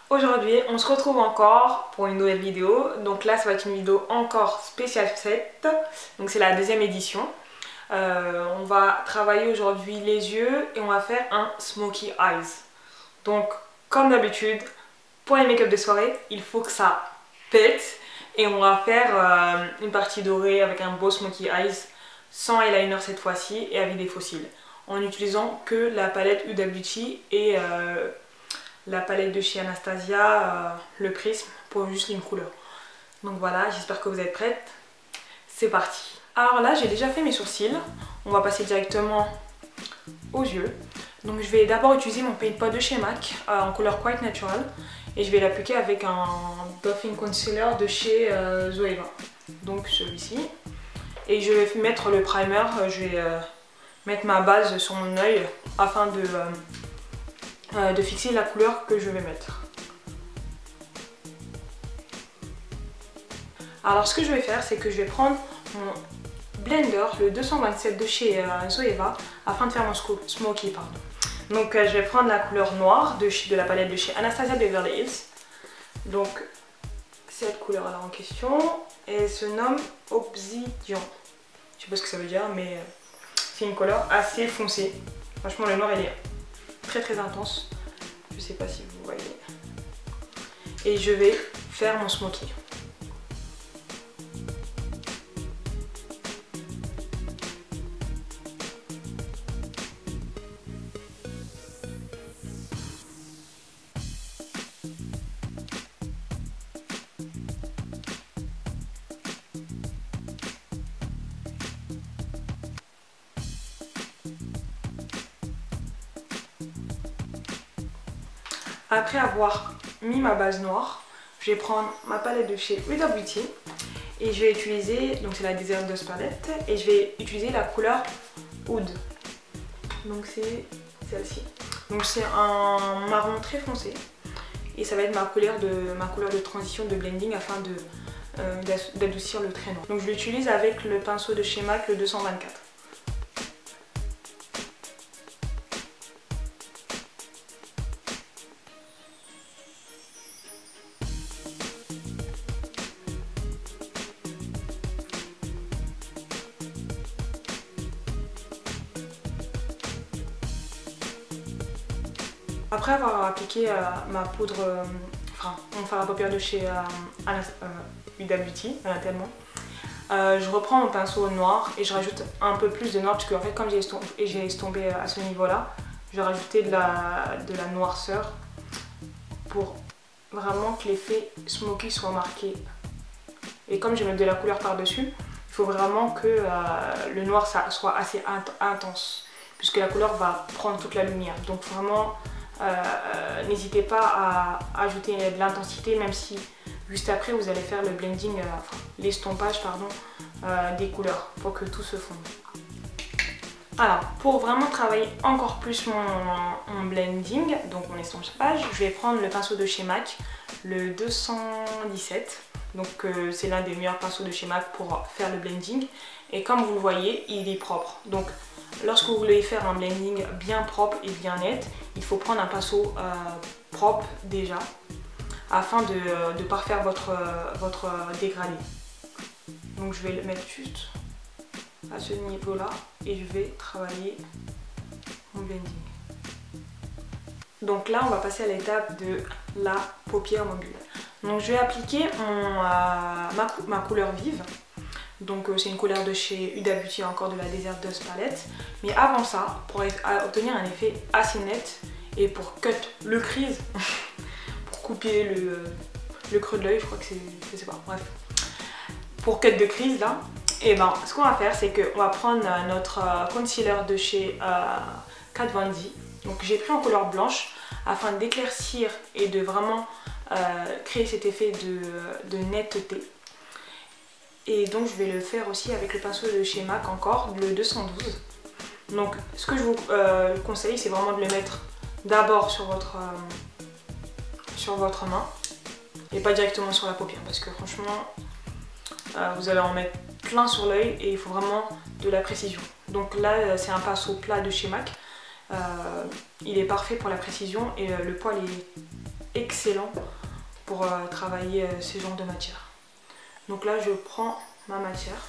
Aujourd'hui, on se retrouve encore pour une nouvelle vidéo. Donc là, ça va être une vidéo encore spéciale 7. Donc c'est la deuxième édition. On va travailler aujourd'hui les yeux et on va faire un Smoky Eyes. Donc, comme d'habitude, pour les make-up de soirée, il faut que ça pète. Et on va faire une partie dorée avec un beau Smoky Eyes sans eyeliner cette fois-ci et avec des faux cils. En utilisant que la palette Huda Beauty et la palette de chez Anastasia, le prisme pour juste une couleur. Donc voilà, j'espère que vous êtes prêtes. C'est parti. Alors là, j'ai déjà fait mes sourcils. On va passer directement aux yeux. Donc je vais d'abord utiliser mon paint pot de chez MAC en couleur Quite Natural. Et je vais l'appliquer avec un Buffing Concealer de chez Zoeva. Donc celui-ci. Et je vais mettre le primer. Je vais mettre ma base sur mon œil afin de fixer la couleur que je vais mettre. Alors ce que je vais faire, c'est que je vais prendre mon blender, le 227 de chez Zoeva, afin de faire mon smoky. Donc je vais prendre la couleur noire de la palette de chez Anastasia Beverly Hills. Donc cette couleur là en question, elle se nomme Obsidian. Je sais pas ce que ça veut dire, mais c'est une couleur assez foncée. Franchement le noir il est très intense. Je sais pas si vous voyez. Et je vais faire mon smoky. Après avoir mis ma base noire, je vais prendre ma palette de chez Huda Beauty et je vais utiliser, donc c'est la Desert Dust palette, et je vais utiliser la couleur Oud. Donc c'est celle-ci. Donc c'est un marron très foncé et ça va être ma couleur de transition de blending afin d'adoucir le trait noir. Donc je l'utilise avec le pinceau de chez MAC, le 224. Après avoir appliqué ma poudre, mon fard à paupières de chez Huda Beauty, tellement, je reprends mon pinceau noir et je rajoute un peu plus de noir parce qu'en fait comme j'ai estompé à ce niveau là, je vais rajouter de la noirceur pour vraiment que l'effet smoky soit marqué. Et comme je vais mettre de la couleur par dessus, il faut vraiment que le noir soit assez intense puisque la couleur va prendre toute la lumière. Donc vraiment n'hésitez pas à ajouter de l'intensité, même si juste après vous allez faire le blending, l'estompage des couleurs pour que tout se fonde. Alors pour vraiment travailler encore plus mon blending, donc mon estompage, je vais prendre le pinceau de chez MAC, le 217. Donc c'est l'un des meilleurs pinceaux de chez MAC pour faire le blending. Et comme vous le voyez, il est propre. Donc lorsque vous voulez faire un blending bien propre et bien net, il faut prendre un pinceau propre déjà, afin de parfaire votre dégradé. Donc je vais le mettre juste à ce niveau là et je vais travailler mon blending. Donc là on va passer à l'étape de la paupière mobile. Donc je vais appliquer ma couleur vive. Donc c'est une couleur de chez Huda Beauty, encore de la Desert Dust palette. Mais avant ça, pour obtenir un effet assez net et pour cut le crease, pour couper le creux de l'œil, je crois que c'est, je sais pas, bref. Pour cut de crease là, et ben ce qu'on va faire c'est qu'on va prendre notre concealer de chez Kat Von D. Donc j'ai pris en couleur blanche afin d'éclaircir et de vraiment créer cet effet de netteté. Et donc je vais le faire aussi avec le pinceau de chez MAC encore, le 212. Donc ce que je vous conseille, c'est vraiment de le mettre d'abord sur votre main et pas directement sur la paupière parce que franchement vous allez en mettre plein sur l'œil et il faut vraiment de la précision. Donc là c'est un pinceau plat de chez MAC, il est parfait pour la précision et le poil est excellent pour travailler ce genre de matière. Donc là je prends ma matière.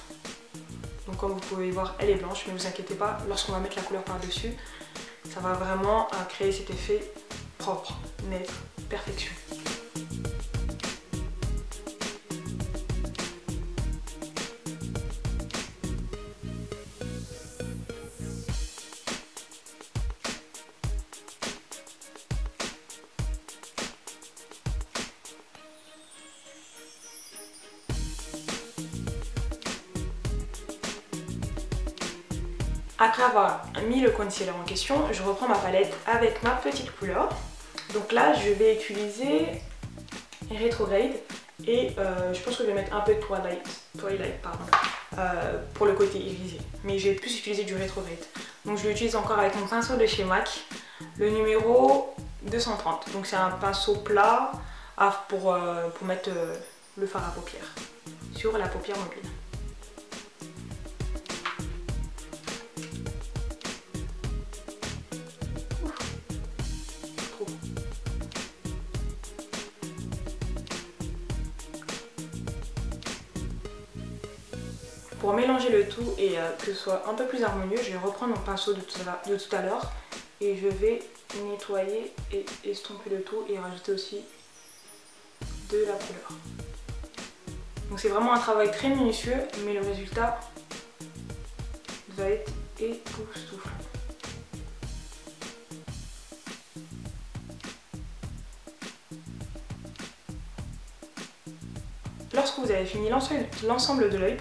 Donc comme vous pouvez voir, elle est blanche, mais ne vous inquiétez pas, lorsqu'on va mettre la couleur par-dessus, ça va vraiment créer cet effet propre, net, perfection. Après avoir mis le concealer en question, je reprends ma palette avec ma petite couleur. Donc là, je vais utiliser Retrograde et je pense que je vais mettre un peu de Twilight pardon, pour le côté irisé. Mais j'ai plus utilisé du Retrograde. Donc je l'utilise encore avec mon pinceau de chez MAC, le numéro 230. Donc c'est un pinceau plat pour mettre le fard à paupières sur la paupière mobile. Pour mélanger le tout et que ce soit un peu plus harmonieux, je vais reprendre mon pinceau de tout à l'heure et je vais nettoyer et estomper le tout et rajouter aussi de la couleur. Donc c'est vraiment un travail très minutieux, mais le résultat va être époustouflant. Lorsque vous avez fini l'ensemble de l'œil,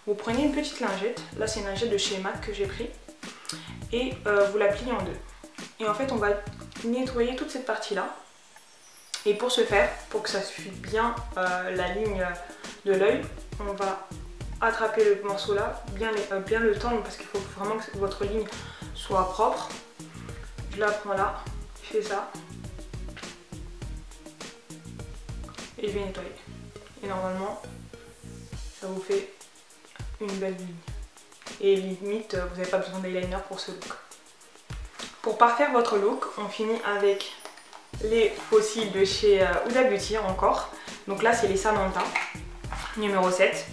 vous prenez une petite lingette, là c'est une lingette de chez MAC que j'ai pris, et vous la pliez en deux. Et en fait on va nettoyer toute cette partie là. Et pour ce faire, pour que ça suive bien la ligne de l'œil, on va attraper le morceau là, bien le tendre parce qu'il faut vraiment que votre ligne soit propre. Je la prends là, je fais ça, et je vais nettoyer. Et normalement, ça vous fait une belle ligne. Et limite, vous n'avez pas besoin d'eyeliner pour ce look. Pour parfaire votre look, on finit avec les faux cils de chez Huda Beauty encore. Donc là, c'est les Samantha, numéro 7.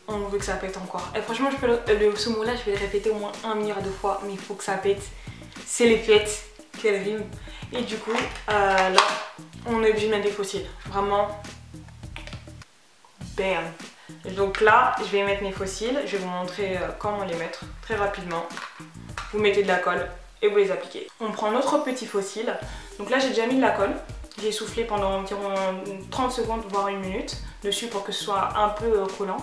On veut que ça pète encore. Et franchement, ce mot-là, je vais le répéter au moins 1 milliard de fois, mais il faut que ça pète. C'est les fêtes, quelle rime. Et du coup, là, on est obligé de mettre des faux cils. Vraiment. Bam. Donc là, je vais mettre mes faux cils. Je vais vous montrer comment les mettre très rapidement. Vous mettez de la colle et vous les appliquez. On prend notre petit faux cil. Donc là, j'ai déjà mis de la colle. J'ai soufflé pendant environ 30 secondes, voire 1 minute dessus pour que ce soit un peu collant.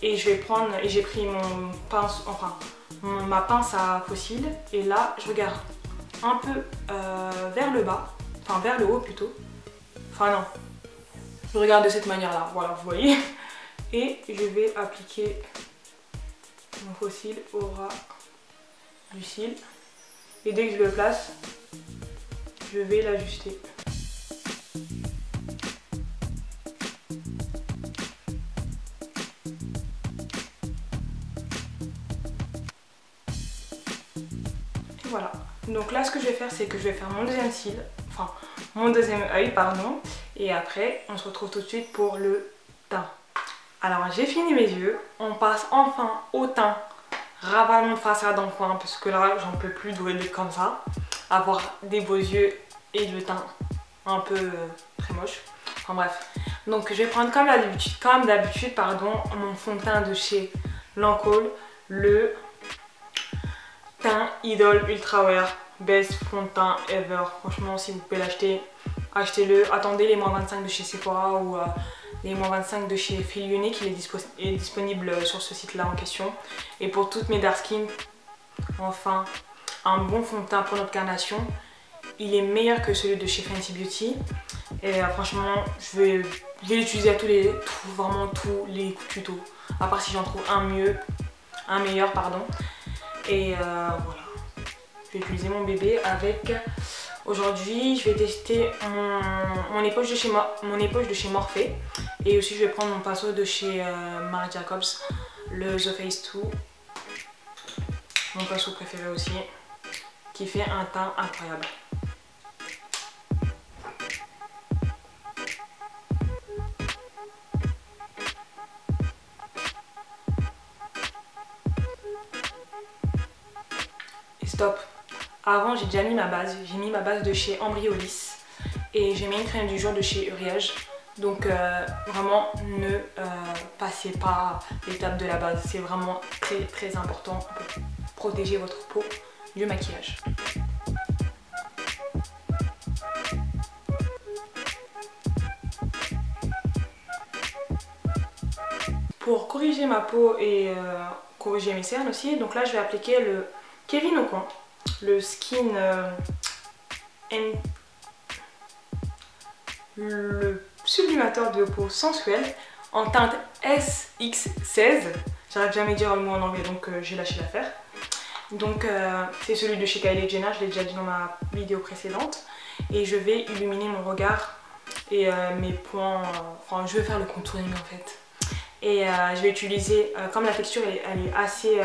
Et je vais prendre, et j'ai pris ma pince à faux cils. Et là, je regarde un peu vers le bas, enfin vers le haut plutôt. Enfin non, je regarde de cette manière-là, voilà, vous voyez. Et je vais appliquer mon faux cil au ras du cil. Et dès que je le place, je vais l'ajuster. Et voilà. Donc là, ce que je vais faire, c'est que je vais faire mon deuxième cil, enfin mon deuxième œil, pardon. Et après, on se retrouve tout de suite pour le teint. Alors, j'ai fini mes yeux. On passe enfin au teint. Ravalons de façade en coin parce que là, j'en peux plus de être comme ça. Avoir des beaux yeux et le teint un peu très moche. Enfin bref. Donc, je vais prendre comme d'habitude, mon fond de teint de chez Lancôme, le teint Idol Ultra Wear. Best fond de teint ever. Franchement, si vous pouvez l'acheter, achetez-le. Attendez les -25 de chez Sephora ou les -25 de chez Feel Unique. Il est disponible sur ce site là en question. Et pour toutes mes dark skin, enfin un bon fond de teint pour notre carnation. Il est meilleur que celui de chez Fenty Beauty. Et franchement, je vais l'utiliser à vraiment tous les tutos. À part si j'en trouve un meilleur pardon. Et voilà. Je vais utiliser mon bébé avec. Aujourd'hui, je vais tester mon époche de chez Morphe. Et aussi, je vais prendre mon pinceau de chez Marc Jacobs, le The Face 2. Mon pinceau préféré aussi, qui fait un teint incroyable. stop. Avant j'ai déjà mis ma base, j'ai mis ma base de chez Ambriolis et j'ai mis une crème du jour de chez Uriage. Donc vraiment ne passez pas l'étape de la base, c'est vraiment très important pour protéger votre peau du maquillage. Pour corriger ma peau et corriger mes cernes aussi, donc là je vais appliquer le Kevyn Aucoin, le le sublimateur de peau sensuel en teinte SX16. J'arrive jamais à dire le mot en anglais donc j'ai lâché l'affaire. Donc c'est celui de chez Kylie Jenner, je l'ai déjà dit dans ma vidéo précédente. Et je vais illuminer mon regard et mes points, enfin je vais faire le contouring en fait. Et je vais utiliser, comme la texture elle est assez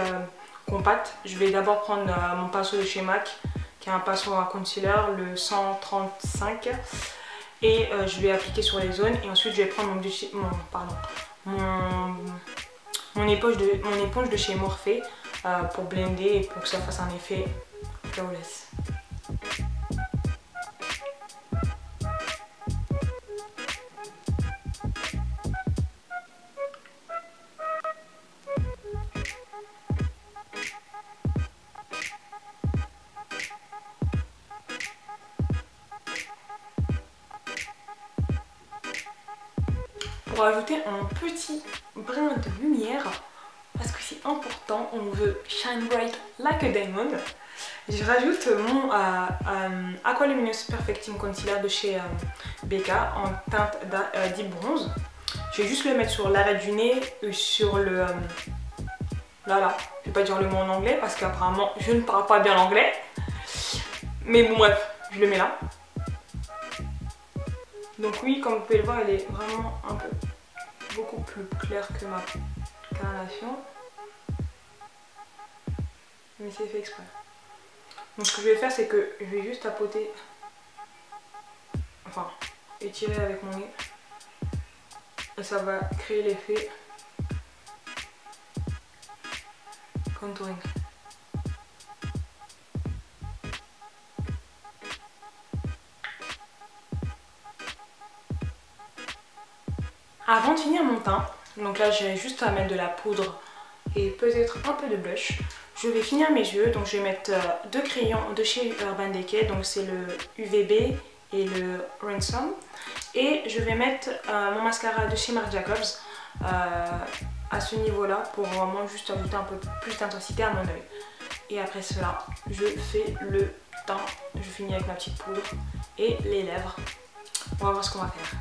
compacte, je vais d'abord prendre mon pinceau de chez MAC, qui est un pinceau à concealer, le 135. Et je vais appliquer sur les zones et ensuite je vais prendre mon éponge de chez Morphe pour blender et pour que ça fasse un effet flawless. Pour ajouter un petit brin de lumière, parce que c'est important, on veut shine bright like a diamond, je rajoute mon Aqualuminous Perfecting Concealer de chez BK en teinte Deep Bronze. Je vais juste le mettre sur l'arrêt du nez, sur le... là, je vais pas dire le mot en anglais parce qu'apparemment je ne parle pas bien l'anglais. Mais bon bref, je le mets là. Donc oui, comme vous pouvez le voir, elle est vraiment un peu beaucoup plus claire que ma carnation. Mais c'est fait exprès. Donc ce que je vais faire, c'est que je vais juste tapoter, enfin étirer avec mon nez. Et ça va créer l'effet contouring. Avant de finir mon teint, donc là j'ai juste à mettre de la poudre et peut-être un peu de blush. Je vais finir mes yeux, donc je vais mettre deux crayons de chez Urban Decay, donc c'est le UVB et le Ransom. Et je vais mettre mon mascara de chez Marc Jacobs à ce niveau-là pour vraiment juste ajouter un peu plus d'intensité à mon œil. Et après cela, je fais le teint, je finis avec ma petite poudre et les lèvres. On va voir ce qu'on va faire.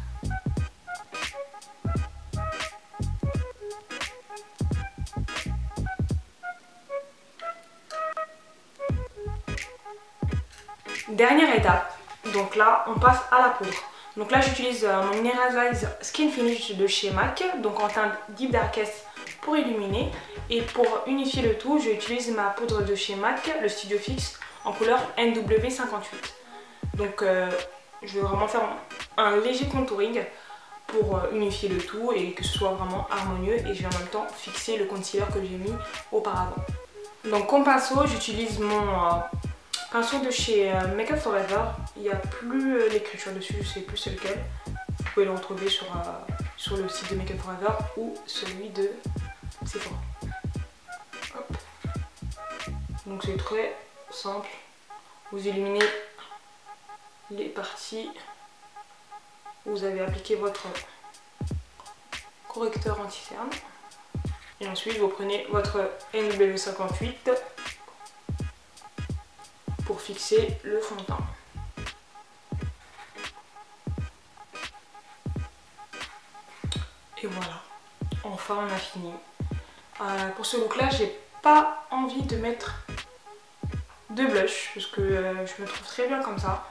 Dernière étape, donc là on passe à la poudre. Donc là j'utilise mon Mineralize Skin Finish de chez MAC, donc en teinte Deep Darkest pour illuminer. Et pour unifier le tout, j'utilise ma poudre de chez MAC, le Studio Fix, en couleur NW58. Donc je vais vraiment faire un léger contouring pour unifier le tout et que ce soit vraiment harmonieux. Et je vais en même temps fixer le concealer que j'ai mis auparavant. Donc comme pinceau, j'utilise mon... pinceau de chez Make Up For Ever, il n'y a plus l'écriture dessus, je ne sais plus c'est lequel. Vous pouvez le retrouver sur le site de Make Up For Ever ou celui de Sephora. Hop. Donc c'est très simple, vous illuminez les parties où vous avez appliqué votre correcteur anti-cerne. Et ensuite vous prenez votre NW58 pour fixer le fond de teint. Et voilà, enfin on a fini. Pour ce look là, j'ai pas envie de mettre de blush parce que je me trouve très bien comme ça.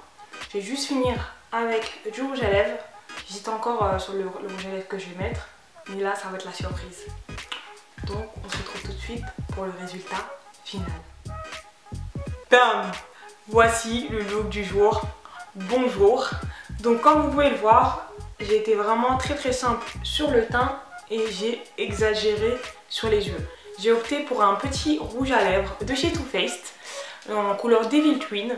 Je vais juste finir avec du rouge à lèvres. J'hésite encore sur le rouge à lèvres que je vais mettre, mais là ça va être la surprise. Donc on se retrouve tout de suite pour le résultat final. Bam! Voici le look du jour. Bonjour! Donc comme vous pouvez le voir, j'ai été vraiment très simple sur le teint et j'ai exagéré sur les yeux. J'ai opté pour un petit rouge à lèvres de chez Too Faced. en couleur Devil Twin.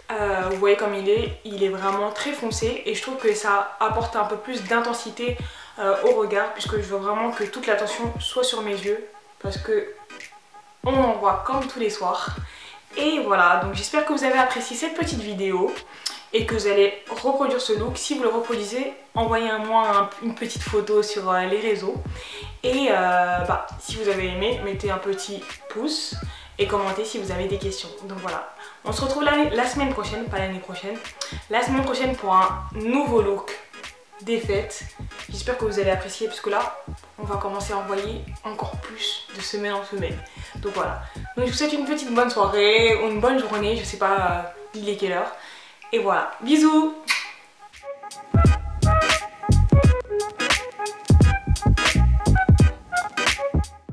Vous voyez comme il est vraiment très foncé et je trouve que ça apporte un peu plus d'intensité au regard, puisque je veux vraiment que toute l'attention soit sur mes yeux parce que on en voit comme tous les soirs. Et voilà, donc j'espère que vous avez apprécié cette petite vidéo et que vous allez reproduire ce look. Si vous le reproduisez, envoyez-moi une petite photo sur les réseaux. Et si vous avez aimé, mettez un petit pouce et commentez si vous avez des questions. Donc voilà, on se retrouve la semaine prochaine, pas l'année prochaine, la semaine prochaine pour un nouveau look des fêtes. J'espère que vous allez apprécier parce que là, on va commencer à envoyer encore plus de semaine en semaine. Donc voilà, donc je vous souhaite une petite bonne soirée ou une bonne journée, je sais pas il est quelle heure. Et voilà, bisous!